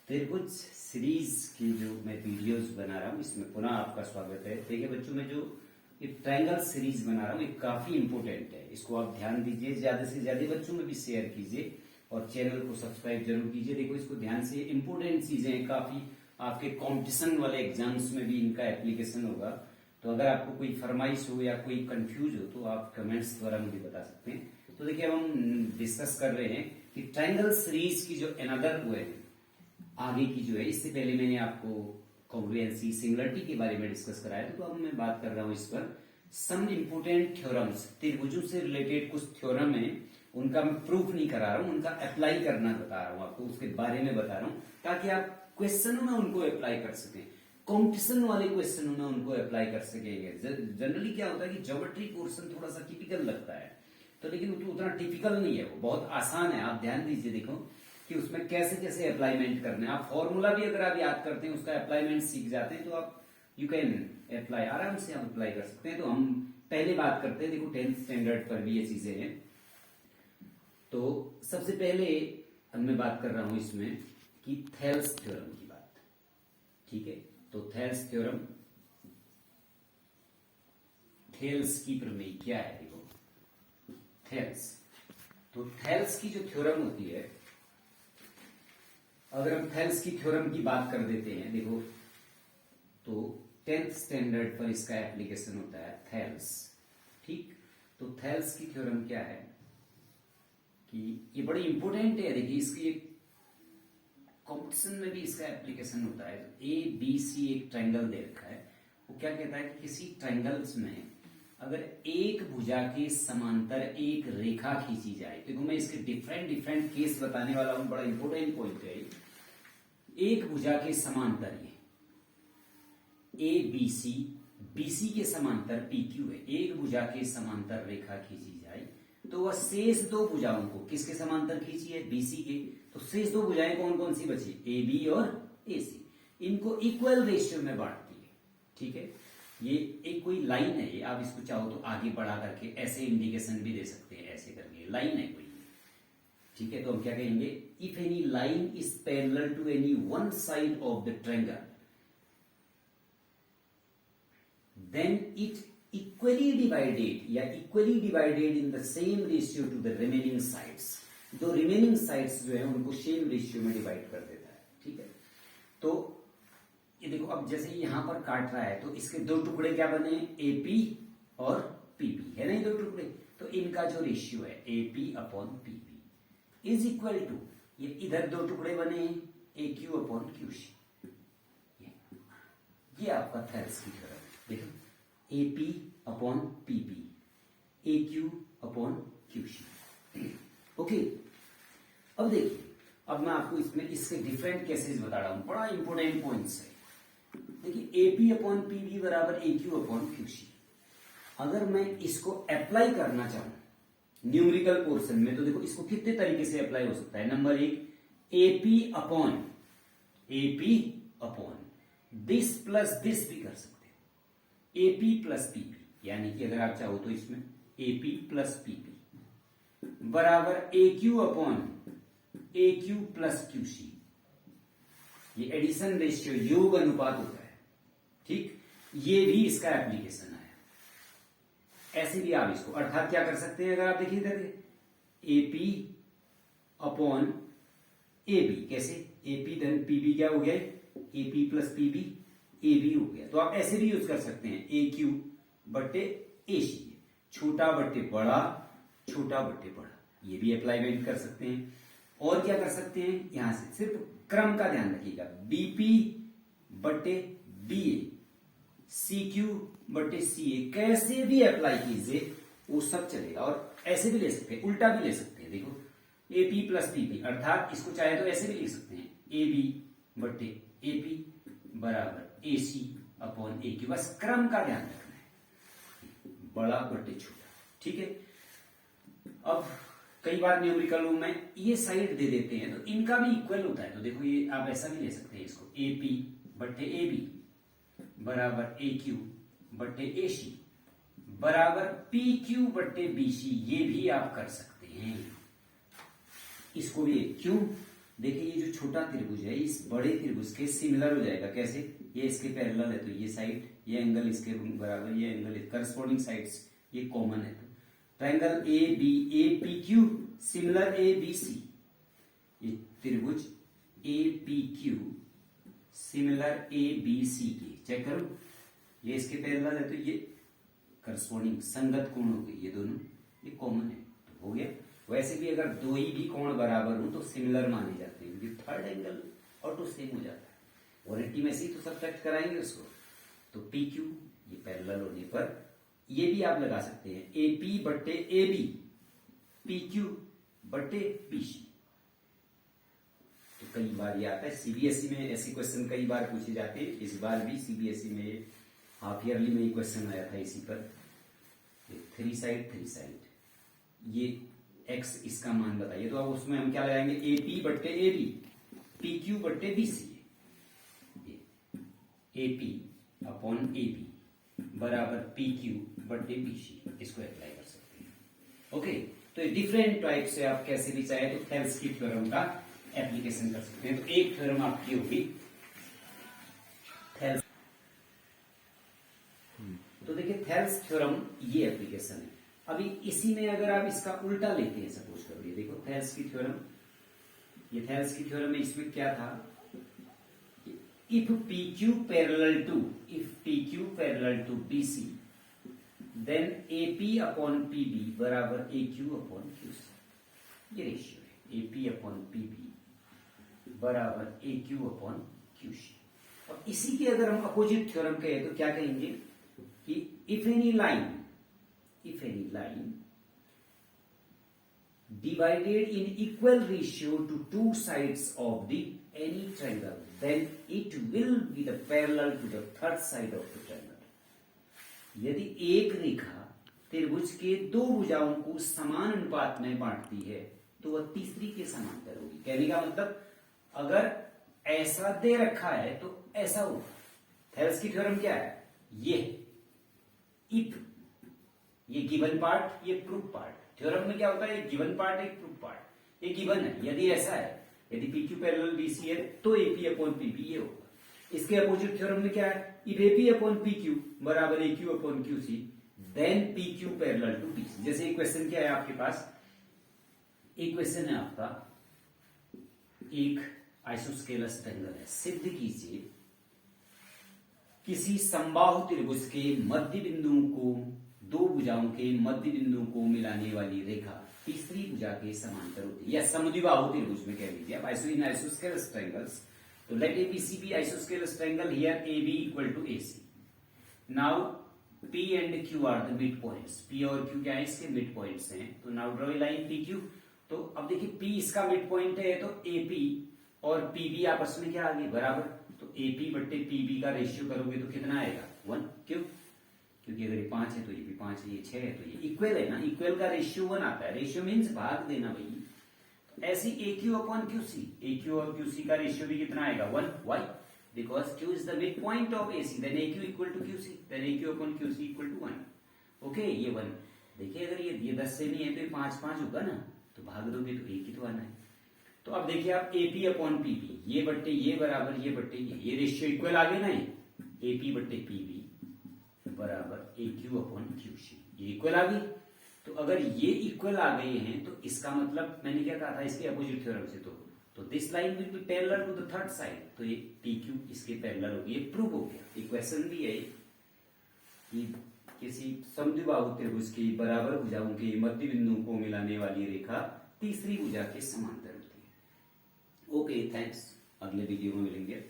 त्रिभुज सीरीज की जो मैं वीडियोस बना रहा हूँ इसमें पुनः आपका स्वागत है। देखिए बच्चों, मैं जो ये ट्रायंगल सीरीज बना रहा हूँ ये काफी इंपोर्टेंट है, इसको आप ध्यान दीजिए, ज्यादा से ज्यादा बच्चों में भी शेयर कीजिए और चैनल को सब्सक्राइब जरूर कीजिए। देखो इसको ध्यान से, इंपोर्टेंट चीजें हैं काफी, आपके कॉम्पिटिशन वाले एग्जाम्स में भी इनका एप्लीकेशन होगा। तो अगर आपको कोई फरमाइश हो या कोई कंफ्यूज हो तो आप कमेंट्स द्वारा मुझे बता सकते हैं। तो देखिए अब हम डिस्कस कर रहे हैं कि ट्रायंगल सीरीज की जो अनदर वो है आगे की जो है, इससे पहले मैंने आपको कॉन्ग्रुएंसी सिंगुलरिटी के बारे में डिस्कस कराया था। तो अब मैं बात कर रहा हूं इस पर सम इंपोर्टेंट थ्योरम्स, त्रिभुजों से रिलेटेड कुछ थ्योरम है, उनका मैं प्रूफ नहीं करा रहा हूं, उनका अप्लाई करना बता रहा हूं आपको, उसके बारे में बता रहा हूं ताकि आप क्वेश्चनों में उनको अप्लाई कर सकें, कॉम्पिटिशन वाले क्वेश्चनों में उनको अप्लाई कर सकेंगे। जनरली क्या होता है कि ज्योमेट्री पोर्शन थोड़ा सा टिपिकल लगता है, तो लेकिन उतना टिपिकल नहीं है, वो बहुत आसान है। आप ध्यान दीजिए, देखो कि उसमें कैसे कैसे अप्लाईमेंट करने हैं। आप फॉर्मूला भी अगर आप याद करते हैं, उसका अप्लाईमेंट सीख जाते हैं, तो आप यू कैन अप्लाई, आराम से हम अप्लाई कर सकते हैं। तो हम पहले बात करते हैं, देखो 10th स्टैंडर्ड पर भी ये चीजें हैं। तो सबसे पहले मैं बात कर रहा हूं इसमें कि थेल्स थ्योरम की बात, ठीक है। तो थेल्स थ्योरम, थेल्स की प्रमेय क्या है, देखो थेल्स। तो थेल्स की जो थ्योरम होती है, अगर हम थेल्स की थ्योरम की बात कर देते हैं, देखो तो 10th स्टैंडर्ड पर इसका एप्लीकेशन होता है थेल्स, ठीक। तो थेल्स की थ्योरम क्या है कि ये बड़ी इंपॉर्टेंट है। देखिए इसकी कॉम्पिटिशन में भी इसका एप्लीकेशन होता है। तो ए बी सी एक ट्रायंगल दे रखा है, वो क्या कहता है कि किसी ट्रायंगल्स में अगर एक भुजा के समांतर एक रेखा खींची जाए, देखो मैं इसके डिफरेंट डिफरेंट केस बताने वाला हूं, बड़ा इंपॉर्टेंट पॉइंट है। एक भुजा के समांतर ये ए बी सी, बीसी के समांतर पी क्यू है, एक भुजा के समांतर रेखा खींची जाए तो वह शेष दो भुजाओं को किसके समांतर खींची है, बीसी के। तो शेष दो भुजाएं कौन कौन सी बची, ए बी और ए सी, इनको इक्वल रेशियो में बांटती है, ठीक है। ये एक कोई लाइन है, ये आप इसको चाहो तो आगे बढ़ा करके ऐसे इंडिकेशन भी दे सकते हैं, ऐसे करके लाइन है कोई, ठीक है। तो हम क्या कहेंगे, if any line is parallel to any one side of the triangle then it equally divided या equally divided in the same ratio to the remaining sides. जो रिमेनिंग साइड्स जो है उनको सेम रेशियो में डिवाइड कर देता है, ठीक है। तो ये देखो, अब जैसे यहां पर काट रहा है तो इसके दो टुकड़े क्या बने, एपी और पीपी, है ना ये दो टुकड़े। तो इनका जो रेशियो है AP upon PP is equal to, ये इधर दो टुकड़े बने हैं A Q upon Q C. ये आपका थेल्स की थ्योरम, देखो AP upon PP, A Q upon Q C, okay. अब देखिए, अब मैं आपको इसमें इसके डिफरेंट केसेस बता रहा हूं, बड़ा इंपॉर्टेंट पॉइंट्स है। देखिए एपी अपॉन पीबी बराबर ए क्यू अपॉन क्यू सी। अगर मैं इसको अप्लाई करना चाहूं न्यूमेरिकल पोर्शन में, तो देखो इसको कितने तरीके से अप्लाई हो सकता है। नंबर एक, AP upon this plus this भी कर सकते हैं, एपी प्लस पीपी, यानी कि अगर आप चाहो तो इसमें एपी प्लस पीपी बराबर A Q upon A Q plus Q C. ये एडिशन रेशियो, योग अनुपात होता है, ठीक। ये भी इसका एप्लीकेशन आया। ऐसे भी आप इसको अर्थात क्या कर सकते हैं, अगर आप देखिए इधर एपी अपॉन ए बी, कैसे एपी देन पीबी क्या हो गया, AP plus PB A B हो गया। तो आप ऐसे भी यूज कर सकते हैं, ए क्यू बट्टे ए सी, छोटा बट्टे बड़ा, छोटा बट्टे बड़ा, ये भी अप्लाईमेंट कर सकते हैं। और क्या कर सकते हैं, यहां से सिर्फ क्रम का ध्यान रखिएगा, बीपी बट्टे बी ए, सी क्यू बट्टे सी ए, कैसे भी अप्लाई कीजिए वो सब चलेगा। और ऐसे भी ले सकते हैं, उल्टा भी ले सकते हैं, देखो एपी प्लस पीपी, अर्थात इसको चाहे तो ऐसे भी लिख सकते हैं, ए बी बट्टे एपी बराबर ए सी अपॉन ए क्यू। बस क्रम का ध्यान रखना है, बड़ा बट्टे छोटा, ठीक है। अब कई बार न्यूमेरिकल में ये साइड दे देते हैं तो इनका भी इक्वल होता है। तो देखो ये आप ऐसा भी ले सकते हैं इसको, ए पी बट्टे ए बी बराबर ए क्यू बट्टे ए सी बराबर पी क्यू बट्टे बी सी, ये भी आप कर सकते हैं। इसको भी क्यू देखिए ये जो छोटा त्रिभुज है इस बड़े त्रिभुज के सिमिलर हो जाएगा। कैसे? ये इसके पैरेलल है तो ये साइड, ये एंगल इसके बराबर, ये एंगल करस्पॉन्डिंग साइड्स ये कॉमन है। तो triangle A P Q similar A B C, ये त्रिभुज A P Q similar A B C के, चेक करो ये इसके पैरेलल है तो ये करस्पॉन्डिंग संगत कोण हो गई, ये दोनों ये कॉमन है तो हो गया। वैसे भी अगर दो ही भी कोण बराबर हो तो सिमिलर माने जाते हैं क्योंकि थर्ड एंगल ऑटो सेम हो जाता है। वारंटी में से ही तो सब्ट्रैक्ट कराएंगे उसको। तो पी क्यू ये पैरेलल होने पर ये भी आप लगा सकते हैं ए पी बट्टे ए बी, पी क्यू बट्टे पी सी। तो कई बार ये आता है सीबीएसई में, ऐसे क्वेश्चन कई बार पूछे जाते हैं। इस बार भी सीबीएसई में हाफ ईयरली में ही क्वेश्चन आया था इसी पर। थ्री साइड ये x इसका मान बताइए, तो अब उसमें हम क्या लगाएंगे ए पी बट्टे ए बी, पी क्यू बट्टे B C, A P upon A B बराबर पी क्यू बट्टे बी सी, इसको अप्लाई कर सकते हैं। ओके, तो ये डिफरेंट टाइप से आप कैसे भी चाहे तो थेल्स की थ्योरम का एप्लीकेशन कर सकते हैं। तो एक थ्योरम आपकी होगी थेल्स। तो देखिए थेल्स थ्योरम ये एप्लीकेशन है। अभी इसी में अगर आप इसका उल्टा लेते हैं, सपोज करो ये देखो थेल्स की थ्योरम, ये थेल्स की थ्योरम में इसमें क्या था, if P Q parallel to B C then A P upon P B बराबर A Q upon Q C, ये रेशियो है A P upon P B बराबर A Q upon Q C. और इसी की अगर हम अपोजिट थ्योरम कहें तो क्या कहेंगे कि if any line divided in equal ratio to two sides of the any triangle, then it will be the parallel to the third side of the triangle। यदि एक रेखा त्रिभुज के दो भुजाओं को समान अनुपात में बांटती है तो वह तीसरी के समांतर होगी। कहने का मतलब अगर ऐसा दे रखा है तो ऐसा होगा। थेल्स की थ्योरम क्या है, ये इफ ये गिवन पार्ट, ये प्रूफ पार्ट। थ्योरम में क्या होता है, गिवन पार्ट एक प्रूफ पार्ट। ये गिवन है, यदि ऐसा है, यदि P Q parallel B C है तो A P upon P B ये होगा। इसके अपोजिट थ्योरम में क्या है, if A P upon P Q बराबर A Q upon Q C then P Q parallel to B C. जैसे एक क्वेश्चन क्या है आपके पास, एक क्वेश्चन है आपका, एक आइसोस्केलस ट्रायंगल है, सिद्ध कीजिए किसी समबाहु त्रिभुज के मध्य बिंदु को, दो भुजाओं के मध्य बिंदु को मिलाने वाली रेखा तीसरी भुजा के समांतर होती है, या समद्विबाहु त्रिभुज में कह लीजिए आप, इन आइसोस्केलस ट्रायंगल्स। तो let ABC be isosceles triangle, here AB equal to AC। Now P and Q are the mid points, P और Q क्या है, इसके मिड पॉइंट्स हैं। तो now draw a line PQ। तो अब देखिए P इसका मिड पॉइंट है तो AP और PB आपस में क्या आ गए, बराबर। तो AP बट्टे PB का रेशियो करोगे तो कितना आएगा, 1। क्यों? क्योंकि अगर ये 5 है तो ये भी 5 है, ये 6 है तो ये इक्वल है ना, इक्वल का रेशियो 1 आता है। रेशियो मीन्स भाग देना भाई। तो ऐसी AQ अपॉन QC, AQ और QC का रेशियो भी कितना आएगा, 1। Why? Because Q is the mid point of AC, then AQ equal to QC, then AQ upon QC equal to 1। Okay, ये 1। देखिए अगर ये 10 से नहीं है तो ये 5 5 होगा ना, तो भाग दोगे तो एक ही तो आना है। तो अब देखिए आप AP अपॉन PB, ये बट्टे ये बराबर ये बट्टे ये रेशियो इक्वल आ गए ना, ये AP बट्टे PB बराबर AQ अपॉन QC, ये इक्वल आ गई। तो अगर ये इक्वल आ गए हैं तो इसका मतलब मैंने क्या कहा था इसके अपोजिट थ्योरम से, तो this line will be parallel to the third side, तो ये PQ इसके पैरेलल होगी। ये प्रूव हो गया। ये क्वेश्चन भी है कि किसी समद्विबाहु त्रिभुज की बराबर भुजाओं के मध्य बिंदु को मिलाने वाली रेखा तीसरी भुजा के समांतर होती है। Okay, thanks. अगले वीडियो में मिलेंगे।